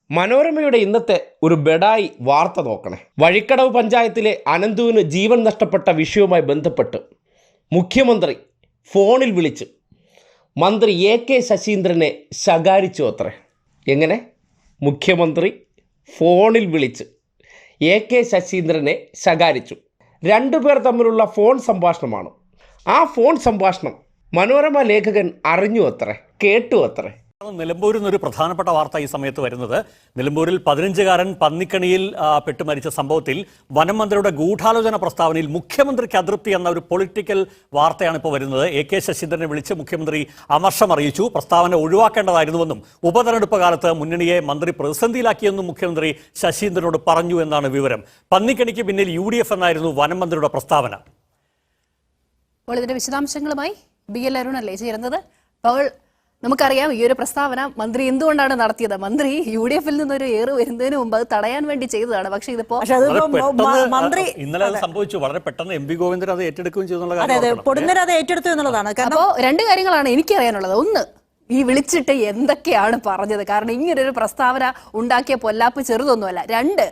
മനോരമയുടെ ഇന്നത്തെ ഒരു ബെഡായി വാർത്ത നോക്കണേ. വഴിക്കടവ് പഞ്ചായത്തിലെ അനന്തുവിന് ജീവൻ നഷ്ടപ്പെട്ട വിഷയവുമായി ബന്ധപ്പെട്ട് മുഖ്യമന്ത്രി ഫോണിൽ വിളിച്ച് മന്ത്രി AK ശശീന്ദ്രനെ ശകാരിച്ചു അത്രേ. എങ്ങനെ? മുഖ്യമന്ത്രി ഫോണിൽ വിളിച്ച് AK ശശീന്ദ്രനെ ശകാരിച്ചു. രണ്ടുപേർ തമ്മിലുള്ള ഫോൺ സംഭാഷണമാണ്. ആ ഫോൺ സംഭാഷണം മനോരമ ലേഖകൻ അറിഞ്ഞു അത്രേ, കേട്ടു അത്രേ. നിലമ്പൂരിൽ നിന്നൊരു പ്രധാനപ്പെട്ട വാർത്ത ഈ സമയത്ത് വരുന്നത്, നിലമ്പൂരിൽ 15-കാരൻ പന്നിക്കണിയിൽ പെട്ടുമരിച്ച സംഭവത്തിൽ വനം മന്ത്രിയുടെ ഗൂഢാലോചന പ്രസ്താവനയിൽ മുഖ്യമന്ത്രിക്ക് അതൃപ്തി എന്ന ഒരു പൊളിറ്റിക്കൽ വാർത്തയാണ് ഇപ്പോൾ വരുന്നത്. AK ശശീന്ദ്രനെ വിളിച്ച് മുഖ്യമന്ത്രി അമർഷം അറിയിച്ചു. പ്രസ്താവന ഒഴിവാക്കേണ്ടതായിരുന്നുവെന്നും ഉപതെരഞ്ഞെടുപ്പ് കാലത്ത് മുന്നണിയെ മന്ത്രി പ്രതിസന്ധിയിലാക്കിയെന്നും മുഖ്യമന്ത്രി ശശീന്ദ്രനോട് പറഞ്ഞു എന്നാണ് വിവരം. പന്നിക്കണിക്ക് പിന്നിൽ UDF എന്നായിരുന്നു വനം മന്ത്രിയുടെ പ്രസ്താവന. ഇതിന്റെ വിശദാംശങ്ങളുമായി BL അരുൺ അല്ലേ ചേരുന്നത്? നമുക്കറിയാം ഈ ഒരു പ്രസ്താവന മന്ത്രി എന്തുകൊണ്ടാണ് നടത്തിയത്. മന്ത്രി UDF-ൽ നിന്നൊരു ഏറ് വരുന്നതിന് മുമ്പ് അത് തടയാൻ വേണ്ടി ചെയ്തതാണ്. പക്ഷെ ഇതിപ്പോ ഇന്നലെ അത് സംഭവിച്ചു. വളരെ പെട്ടെന്ന് MV ഗോവിന്ദൻ അത് ഏറ്റെടുക്കുകയും ചെയ്തു. പൊടുന്നേരം അത് ഏറ്റെടുത്തു എന്നുള്ളതാണ്. അപ്പോ രണ്ട് കാര്യങ്ങളാണ് എനിക്കറിയാനുള്ളത്. ഒന്ന്, ഈ വിളിച്ചിട്ട് എന്തൊക്കെയാണ് പറഞ്ഞത്? കാരണം ഇങ്ങനൊരു പ്രസ്താവന ഉണ്ടാക്കിയ പൊല്ലാപ്പ് ചെറുതൊന്നുമല്ല. രണ്ട്,